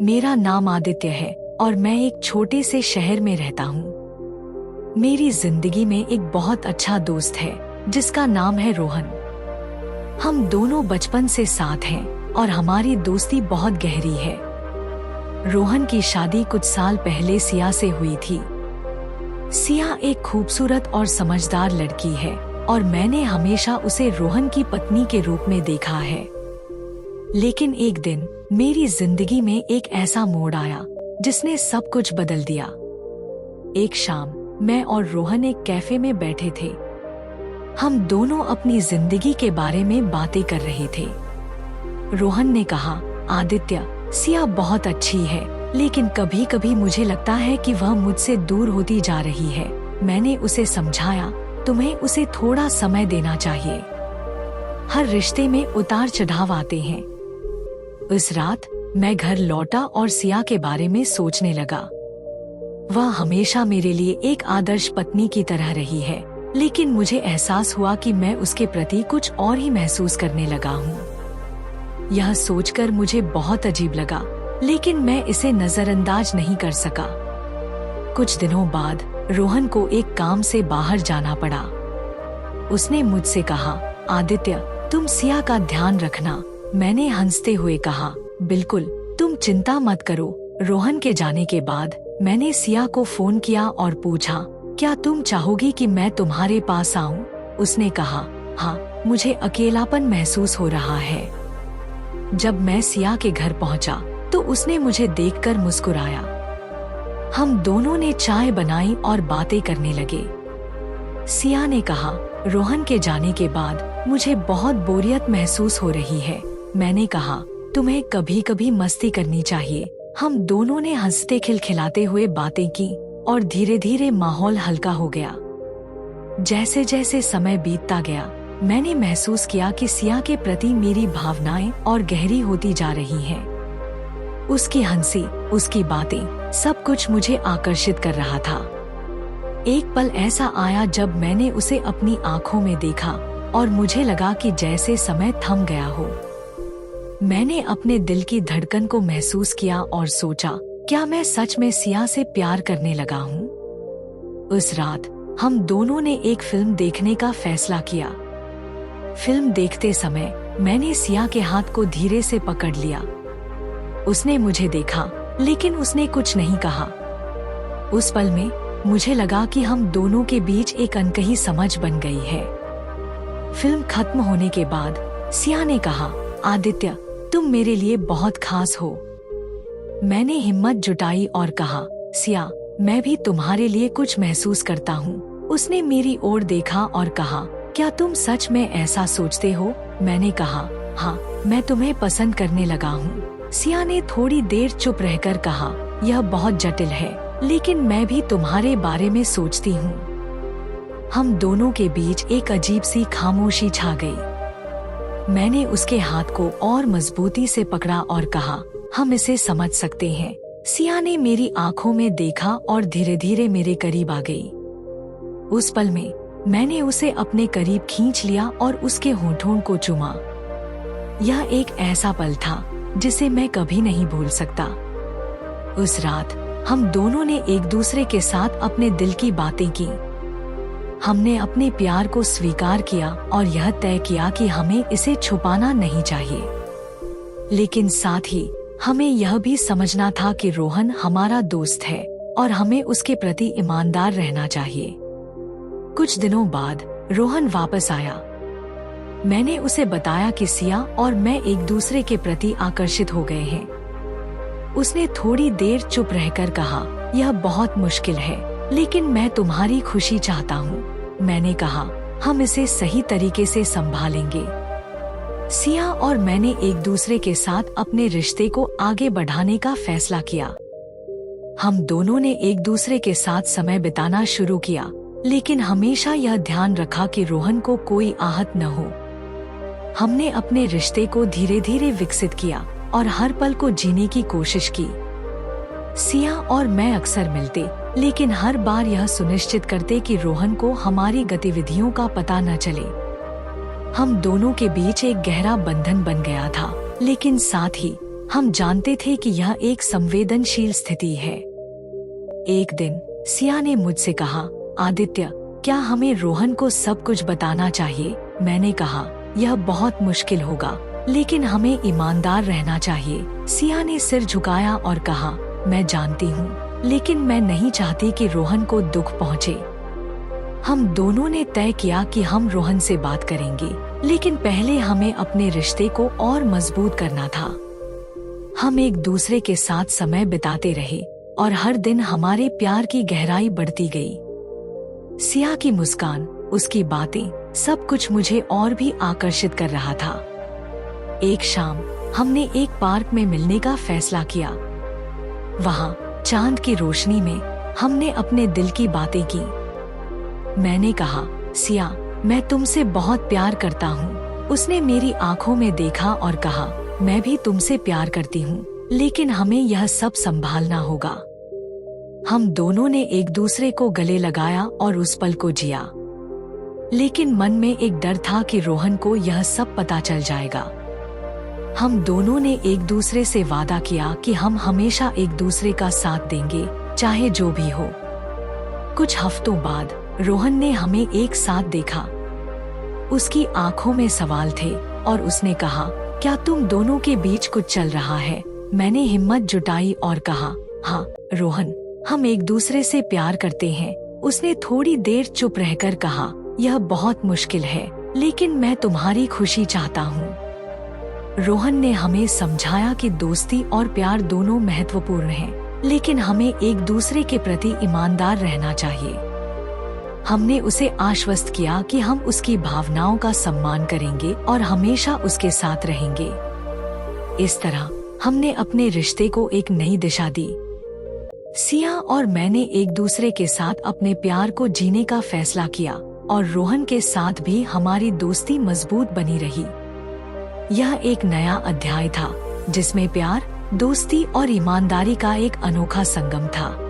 मेरा नाम आदित्य है और मैं एक छोटे से शहर में रहता हूँ। मेरी जिंदगी में एक बहुत अच्छा दोस्त है जिसका नाम है रोहन। हम दोनों बचपन से साथ हैं और हमारी दोस्ती बहुत गहरी है। रोहन की शादी कुछ साल पहले सिया से हुई थी। सिया एक खूबसूरत और समझदार लड़की है और मैंने हमेशा उसे रोहन की पत्नी के रूप में देखा है। लेकिन एक दिन मेरी जिंदगी में एक ऐसा मोड़ आया जिसने सब कुछ बदल दिया। एक शाम मैं और रोहन एक कैफे में बैठे थे। हम दोनों अपनी जिंदगी के बारे में बातें कर रहे थे। रोहन ने कहा, आदित्य, सिया बहुत अच्छी है, लेकिन कभी कभी मुझे लगता है कि वह मुझसे दूर होती जा रही है। मैंने उसे समझाया, तुम्हें उसे थोड़ा समय देना चाहिए। हर रिश्ते में उतार चढ़ाव आते हैं। उस रात मैं घर लौटा और सिया के बारे में सोचने लगा। वह हमेशा मेरे लिए एक आदर्श पत्नी की तरह रही है, लेकिन मुझे एहसास हुआ कि मैं उसके प्रति कुछ और ही महसूस करने लगा हूँ। यह सोचकर मुझे बहुत अजीब लगा, लेकिन मैं इसे नजरअंदाज नहीं कर सका। कुछ दिनों बाद रोहन को एक काम से बाहर जाना पड़ा। उसने मुझसे कहा, आदित्य, तुम सिया का ध्यान रखना। मैंने हंसते हुए कहा, बिल्कुल, तुम चिंता मत करो। रोहन के जाने के बाद मैंने सिया को फोन किया और पूछा, क्या तुम चाहोगी कि मैं तुम्हारे पास आऊं? उसने कहा, हाँ, मुझे अकेलापन महसूस हो रहा है। जब मैं सिया के घर पहुंचा तो उसने मुझे देखकर मुस्कुराया। हम दोनों ने चाय बनाई और बातें करने लगे। सिया ने कहा, रोहन के जाने के बाद मुझे बहुत बोरियत महसूस हो रही है। मैंने कहा, तुम्हें कभी कभी मस्ती करनी चाहिए। हम दोनों ने हंसते खिलखिलाते हुए बातें की और धीरे धीरे माहौल हल्का हो गया। जैसे जैसे समय बीतता गया, मैंने महसूस किया कि सिया के प्रति मेरी भावनाएं और गहरी होती जा रही हैं। उसकी हंसी, उसकी बातें, सब कुछ मुझे आकर्षित कर रहा था। एक पल ऐसा आया जब मैंने उसे अपनी आंखों में देखा और मुझे लगा कि जैसे समय थम गया हो। मैंने अपने दिल की धड़कन को महसूस किया और सोचा, क्या मैं सच में सिया से प्यार करने लगा हूँ? उस रात हम दोनों ने एक फिल्म देखने का फैसला किया। फिल्म देखते समय मैंने सिया के हाथ को धीरे से पकड़ लिया। उसने मुझे देखा, लेकिन उसने कुछ नहीं कहा। उस पल में मुझे लगा कि हम दोनों के बीच एक अनकही समझ बन गई है। फिल्म खत्म होने के बाद सिया ने कहा, आदित्य, तुम मेरे लिए बहुत खास हो। मैंने हिम्मत जुटाई और कहा, सिया, मैं भी तुम्हारे लिए कुछ महसूस करता हूँ। उसने मेरी ओर देखा और कहा, क्या तुम सच में ऐसा सोचते हो? मैंने कहा, हाँ, मैं तुम्हें पसंद करने लगा हूँ। सिया ने थोड़ी देर चुप रहकर कहा, यह बहुत जटिल है, लेकिन मैं भी तुम्हारे बारे में सोचती हूँ। हम दोनों के बीच एक अजीब सी खामोशी छा गई। मैंने उसके हाथ को और मजबूती से पकड़ा और कहा, हम इसे समझ सकते हैं। सिया ने मेरी आंखों में देखा और धीरे धीरे मेरे करीब आ गई। उस पल में मैंने उसे अपने करीब खींच लिया और उसके होठों को चूमा। यह एक ऐसा पल था जिसे मैं कभी नहीं भूल सकता। उस रात हम दोनों ने एक दूसरे के साथ अपने दिल की बातें की। हमने अपने प्यार को स्वीकार किया और यह तय किया कि हमें इसे छुपाना नहीं चाहिए। लेकिन साथ ही हमें यह भी समझना था कि रोहन हमारा दोस्त है और हमें उसके प्रति ईमानदार रहना चाहिए। कुछ दिनों बाद रोहन वापस आया। मैंने उसे बताया कि सिया और मैं एक दूसरे के प्रति आकर्षित हो गए हैं। उसने थोड़ी देर चुप रहकर कहा, यह बहुत मुश्किल है, लेकिन मैं तुम्हारी खुशी चाहता हूँ। मैंने कहा, हम इसे सही तरीके से संभालेंगे। सिया और मैंने एक दूसरे के साथ अपने रिश्ते को आगे बढ़ाने का फैसला किया। हम दोनों ने एक दूसरे के साथ समय बिताना शुरू किया, लेकिन हमेशा यह ध्यान रखा कि रोहन को कोई आहत न हो। हमने अपने रिश्ते को धीरे धीरे विकसित किया और हर पल को जीने की कोशिश की। सिया और मैं अक्सर मिलते, लेकिन हर बार यह सुनिश्चित करते कि रोहन को हमारी गतिविधियों का पता न चले। हम दोनों के बीच एक गहरा बंधन बन गया था, लेकिन साथ ही हम जानते थे कि यह एक संवेदनशील स्थिति है। एक दिन सिया ने मुझसे कहा, आदित्य, क्या हमें रोहन को सब कुछ बताना चाहिए? मैंने कहा, यह बहुत मुश्किल होगा, लेकिन हमें ईमानदार रहना चाहिए। सिया ने सिर झुकाया और कहा, मैं जानती हूँ, लेकिन मैं नहीं चाहती कि रोहन को दुख पहुँचे। हम दोनों ने तय किया कि हम रोहन से बात करेंगे, लेकिन पहले हमें अपने रिश्ते को और मजबूत करना था। हम एक दूसरे के साथ समय बिताते रहे और हर दिन हमारे प्यार की गहराई बढ़ती गई। सिया की मुस्कान, उसकी बातें, सब कुछ मुझे और भी आकर्षित कर रहा था। एक शाम हमने एक पार्क में मिलने का फैसला किया। वहाँ चांद की रोशनी में हमने अपने दिल की बातें की। मैंने कहा, सिया, मैं तुमसे बहुत प्यार करता हूँ। उसने मेरी आंखों में देखा और कहा, मैं भी तुमसे प्यार करती हूँ, लेकिन हमें यह सब संभालना होगा। हम दोनों ने एक दूसरे को गले लगाया और उस पल को जिया। लेकिन मन में एक डर था कि रोहन को यह सब पता चल जाएगा। हम दोनों ने एक दूसरे से वादा किया कि हम हमेशा एक दूसरे का साथ देंगे, चाहे जो भी हो। कुछ हफ्तों बाद रोहन ने हमें एक साथ देखा। उसकी आंखों में सवाल थे और उसने कहा, क्या तुम दोनों के बीच कुछ चल रहा है? मैंने हिम्मत जुटाई और कहा, हाँ रोहन, हम एक दूसरे से प्यार करते हैं। उसने थोड़ी देर चुप रहकर कहा, यह बहुत मुश्किल है, लेकिन मैं तुम्हारी खुशी चाहता हूँ। रोहन ने हमें समझाया कि दोस्ती और प्यार दोनों महत्वपूर्ण हैं, लेकिन हमें एक दूसरे के प्रति ईमानदार रहना चाहिए। हमने उसे आश्वस्त किया कि हम उसकी भावनाओं का सम्मान करेंगे और हमेशा उसके साथ रहेंगे। इस तरह हमने अपने रिश्ते को एक नई दिशा दी। सिया और मैंने एक दूसरे के साथ अपने प्यार को जीने का फैसला किया और रोहन के साथ भी हमारी दोस्ती मजबूत बनी रही। यह एक नया अध्याय था जिसमें प्यार, दोस्ती और ईमानदारी का एक अनोखा संगम था।